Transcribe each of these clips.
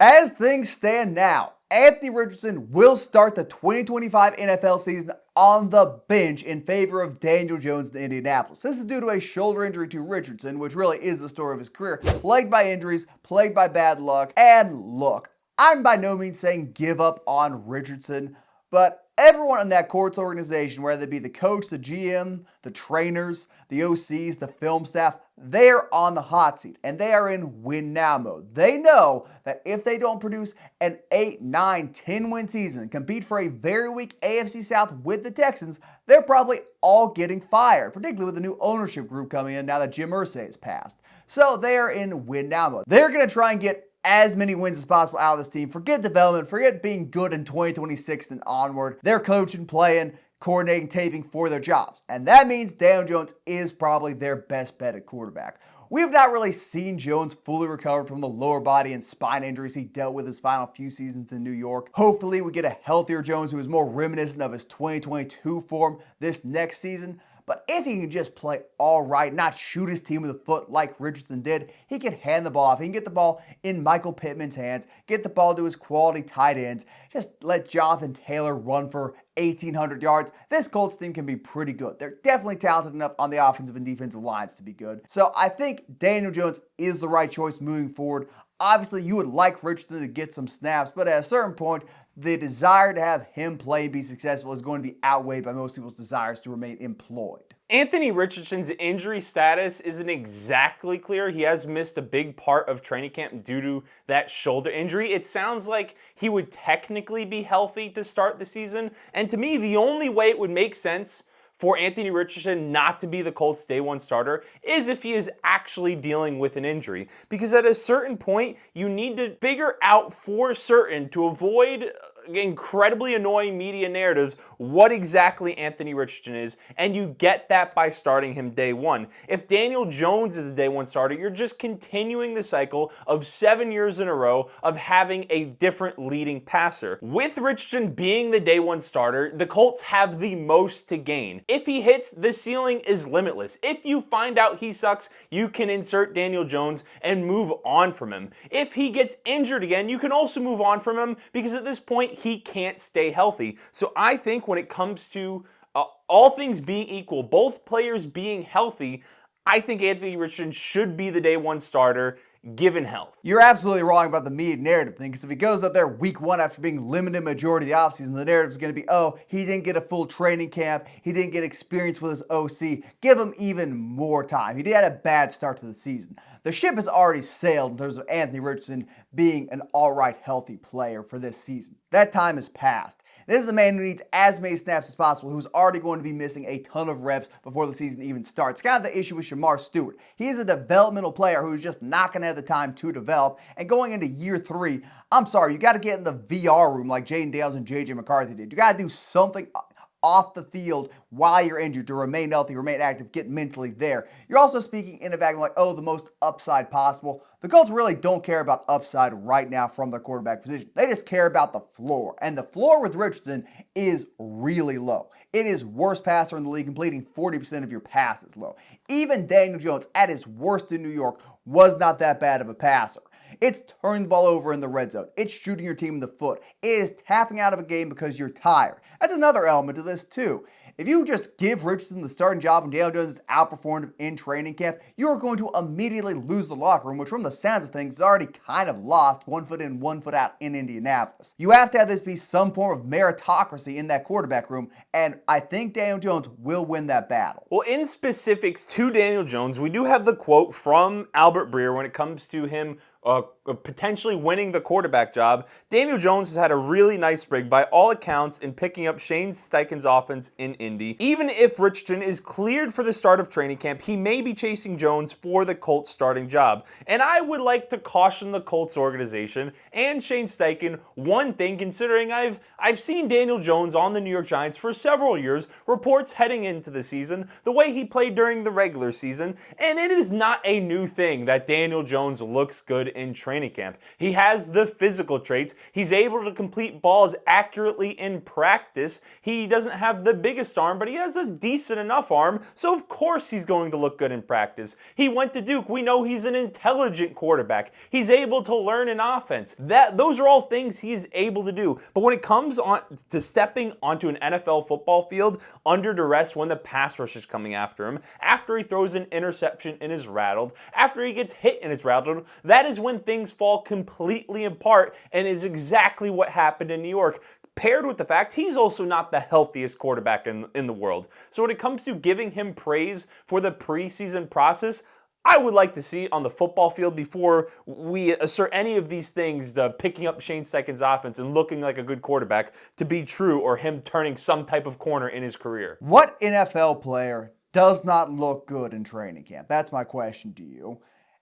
As things stand now, Anthony Richardson will start the 2025 NFL season on the bench in favor of Daniel Jones in Indianapolis. This is due to a shoulder injury to Richardson, which really is the story of his career. Plagued by injuries, plagued by bad luck, and look, I'm by no means saying give up on Richardson, but everyone in that Colts organization, whether it be the coach, the GM, the trainers, the OCs, the film staff, they're on the hot seat and they are in win now mode. They know that if they don't produce an 8, 9, 10 win season and compete for a very weak AFC South with the Texans, they're probably all getting fired, particularly with the new ownership group coming in now that Jim Irsay has passed. So they are in win now mode. They're going to try and get as many wins as possible out of this team. Forget development, forget being good in 2026 and onward. They're coaching, playing, coordinating, taping for their jobs. And that means Daniel Jones is probably their best bet at quarterback. We have not really seen Jones fully recover from the lower body and spine injuries he dealt with his final few seasons in New York. Hopefully we get a healthier Jones who is more reminiscent of his 2022 form this next season. But if he can just play all right, not shoot his team with a foot like Richardson did, he can hand the ball off. He can get the ball in Michael Pittman's hands, get the ball to his quality tight ends, just let Jonathan Taylor run for 1,800 yards. This Colts team can be pretty good. They're definitely talented enough on the offensive and defensive lines to be good. So I think Daniel Jones is the right choice moving forward. Obviously, you would like Richardson to get some snaps, but at a certain point, the desire to have him play and be successful is going to be outweighed by most people's desires to remain employed. Anthony Richardson's injury status isn't exactly clear. He has missed a big part of training camp due to that shoulder injury. It sounds like he would technically be healthy to start the season. And to me, the only way it would make sense for Anthony Richardson not to be the Colts' day one starter is if he is actually dealing with an injury. Because at a certain point, you need to figure out for certain to avoid incredibly annoying media narratives what exactly Anthony Richardson is, and you get that by starting him day one. If Daniel Jones is the day one starter, you're just continuing the cycle of 7 years in a row of having a different leading passer. With Richardson being the day one starter, the Colts have the most to gain. If he hits, the ceiling is limitless. If you find out he sucks, you can insert Daniel Jones and move on from him. If he gets injured again, you can also move on from him because at this point, he can't stay healthy. So I think when it comes to all things being equal, both players being healthy, I think Anthony Richardson should be the day one starter given health. You're absolutely wrong about the media narrative thing, because if he goes up there week one after being limited majority of the offseason, the narrative is going to be, oh, he didn't get a full training camp, he didn't get experience with his OC. Give him even more time. He had a bad start to the season. The ship has already sailed in terms of Anthony Richardson being an all-right healthy player for this season. That time has passed. This is a man who needs as many snaps as possible, who's already going to be missing a ton of reps before the season even starts. Kind of the issue with Shamar Stewart. He is a developmental player who's just not going to have the time to develop. And going into year 3, I'm sorry, you got to get in the VR room like Jaden Dales and JJ McCarthy did. You got to do something off the field while you're injured to remain healthy, remain active, get mentally there. You're also speaking in a vacuum like, oh, the most upside possible. The Colts really don't care about upside right now from the quarterback position. They just care about the floor. And the floor with Richardson is really low. It is worst passer in the league, completing 40% of your passes low. Even Daniel Jones, at his worst in New York, was not that bad of a passer. It's turning the ball over in the red zone. It's shooting your team in the foot. It is tapping out of a game because you're tired. That's another element to this too. If you just give Richardson the starting job and Daniel Jones is outperformed him in training camp, you are going to immediately lose the locker room, which from the sounds of things is already kind of lost, 1 foot in, 1 foot out in Indianapolis. You have to have this be some form of meritocracy in that quarterback room, and I think Daniel Jones will win that battle. Well, in specifics to Daniel Jones, we do have the quote from Albert Breer when it comes to him potentially winning the quarterback job. Daniel Jones has had a really nice spring by all accounts in picking up Shane Steichen's offense in Indy. Even if Richardson is cleared for the start of training camp, he may be chasing Jones for the Colts starting job. And I would like to caution the Colts organization and Shane Steichen one thing, considering I've seen Daniel Jones on the New York Giants for several years, reports heading into the season, the way he played during the regular season, and it is not a new thing that Daniel Jones looks good in training training camp. He has the physical traits. He's able to complete balls accurately in practice. He doesn't have the biggest arm, but he has a decent enough arm, so of course he's going to look good in practice. He went to Duke. We know he's an intelligent quarterback. He's able to learn an offense. Those are all things he's able to do. But when it comes on to stepping onto an NFL football field under duress when the pass rush is coming after him, after he throws an interception and is rattled, after he gets hit and is rattled, that is when things fall completely apart, and is exactly what happened in New York, paired with the fact he's also not the healthiest quarterback in the world. So when it comes to giving him praise for the preseason process, I would like to see on the football field before we assert any of these things, picking up Shane Steichen's offense and looking like a good quarterback, to be true, or him turning some type of corner in his career. What NFL player does not look good in training camp? That's my question to you.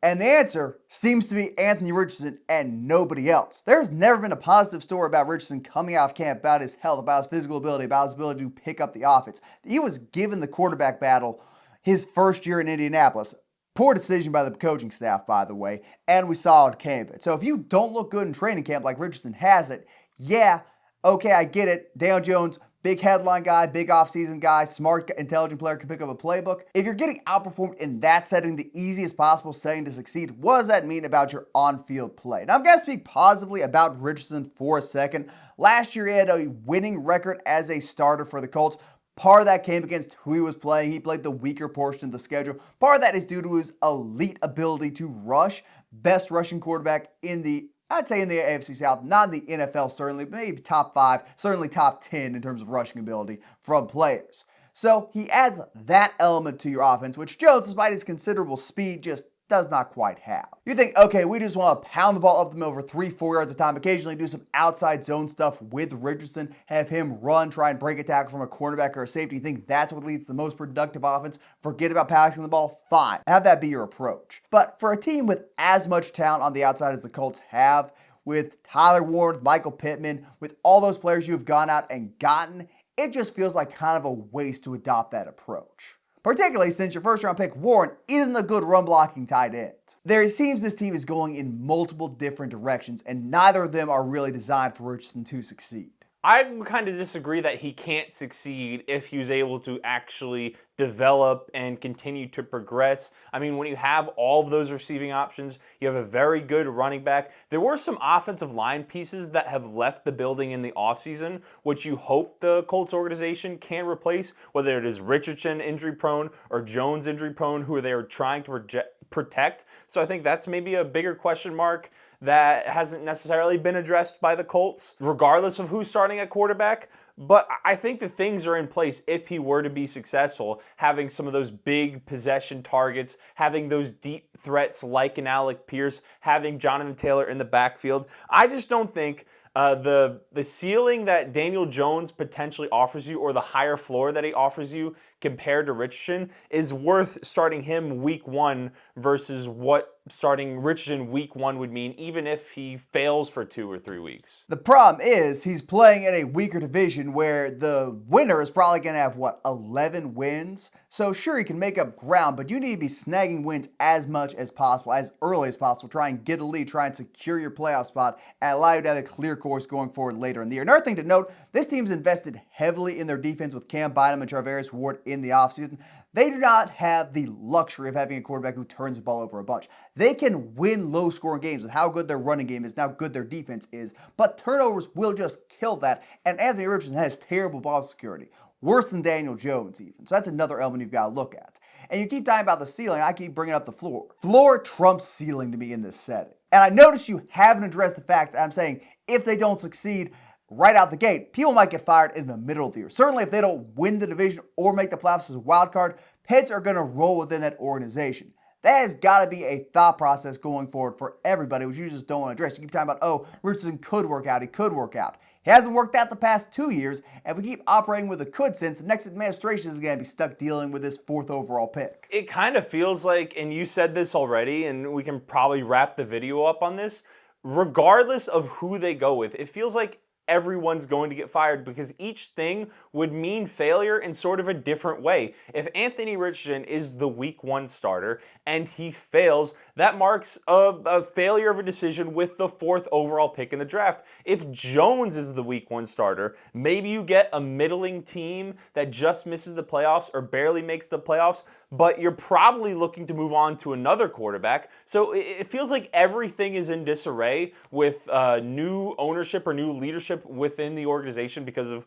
And the answer seems to be Anthony Richardson and nobody else. There's never been a positive story about Richardson coming out of camp, about his health, about his physical ability, about his ability to pick up the offense. He was given the quarterback battle his first year in Indianapolis. Poor decision by the coaching staff, by the way, and we saw it came of it. So if you don't look good in training camp like Richardson has it, yeah, okay, I get it. Daniel Jones, big headline guy, big offseason guy, smart, intelligent player, can pick up a playbook. If you're getting outperformed in that setting, the easiest possible setting to succeed, what does that mean about your on-field play? Now, I'm going to speak positively about Richardson for a second. Last year, he had a winning record as a starter for the Colts. Part of that came against who he was playing. He played the weaker portion of the schedule. Part of that is due to his elite ability to rush. Best rushing quarterback I'd say in the AFC South, not in the NFL certainly, but maybe top 5, certainly top 10 in terms of rushing ability from players. So he adds that element to your offense, which Jones, despite his considerable speed, just does not quite have. You think, okay, we just want to pound the ball up the middle for 3-4 yards a time, occasionally do some outside zone stuff with Richardson, have him run, try and break a tackle from a cornerback or a safety. You think that's what leads to the most productive offense? Forget about passing the ball? Fine. Have that be your approach. But for a team with as much talent on the outside as the Colts have, with Tyler Warren, Michael Pittman, with all those players you have gone out and gotten, it just feels like kind of a waste to adopt that approach. Particularly since your first round pick, Warren, isn't a good run blocking tight end. There seems this team is going in multiple different directions, and neither of them are really designed for Richardson to succeed. I kind of disagree that he can't succeed if he's able to actually develop and continue to progress. I mean, when you have all of those receiving options, you have a very good running back. There were some offensive line pieces that have left the building in the offseason, which you hope the Colts organization can replace, whether it is Richardson injury prone or Jones injury prone, who they are trying to protect. So I think that's maybe a bigger question mark that hasn't necessarily been addressed by the Colts, regardless of who's starting at quarterback. But I think the things are in place if he were to be successful, having some of those big possession targets, having those deep threats like an Alec Pierce, having Jonathan Taylor in the backfield. I just don't think the ceiling that Daniel Jones potentially offers you, or the higher floor that he offers you compared to Richardson, is worth starting him week 1 versus what starting Richardson week 1 would mean, even if he fails for 2 or 3 weeks. The problem is he's playing in a weaker division where the winner is probably going to have, 11 wins? So sure, he can make up ground, but you need to be snagging wins as much as possible, as early as possible. Try and get a lead, try and secure your playoff spot, and allow you to have a clear course going forward later in the year. Another thing to note, this team's invested heavily in their defense with Cam Bynum and Charvarius Ward in the offseason. They do not have the luxury of having a quarterback who turns the ball over a bunch. They can win low-scoring games with how good their running game is and how good their defense is, but turnovers will just kill that, and Anthony Richardson has terrible ball security, worse than Daniel Jones even. So that's another element you've got to look at. And you keep talking about the ceiling, I keep bringing up the floor. Floor trumps ceiling to me in this setting. And I notice you haven't addressed the fact that I'm saying if they don't succeed right out the gate, people might get fired in the middle of the year. Certainly if they don't win the division or make the playoffs as a wild card, Pets are going to roll within that organization. That has got to be a thought process going forward for everybody, which you just don't want to address. You keep talking about, Richardson could work out, he could work out. He hasn't worked out the past 2 years, and if we keep operating with a could sense, the next administration is going to be stuck dealing with this 4th overall pick. It kind of feels like, and you said this already, and we can probably wrap the video up on this, regardless of who they go with, it feels like everyone's going to get fired because each thing would mean failure in sort of a different way. If Anthony Richardson is the week 1 starter and he fails, that marks a failure of a decision with the 4th overall pick in the draft. If Jones is the week 1 starter, maybe you get a middling team that just misses the playoffs or barely makes the playoffs, but you're probably looking to move on to another quarterback. So it feels like everything is in disarray with new ownership or new leadership within the organization because of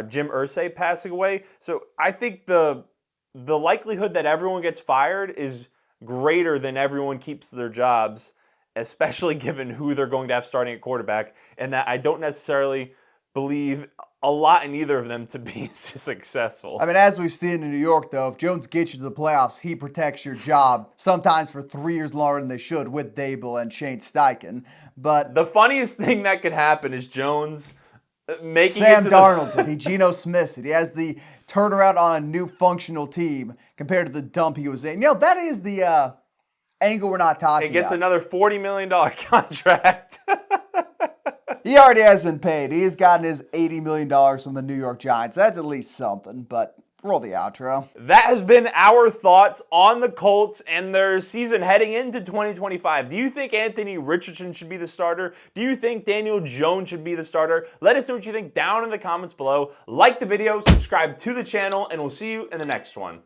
Jim Irsay passing away. So I think the likelihood that everyone gets fired is greater than everyone keeps their jobs, especially given who they're going to have starting at quarterback, and that I don't necessarily believe a lot in either of them to be successful. I mean, as we've seen in New York, though, if Jones gets you to the playoffs, he protects your job, sometimes for 3 years longer than they should with Dable and Shane Steichen. But the funniest thing that could happen is Jones making Sam it to Darnold's it. He Geno Smith's it. He has the turnaround on a new functional team compared to the dump he was in. You know, that is the angle we're not talking He gets about. another $40 million contract. He already has been paid. He has gotten his $80 million from the New York Giants. That's at least something, but roll the outro. That has been our thoughts on the Colts and their season heading into 2025. Do you think Anthony Richardson should be the starter? Do you think Daniel Jones should be the starter? Let us know what you think down in the comments below. Like the video, subscribe to the channel, and we'll see you in the next one.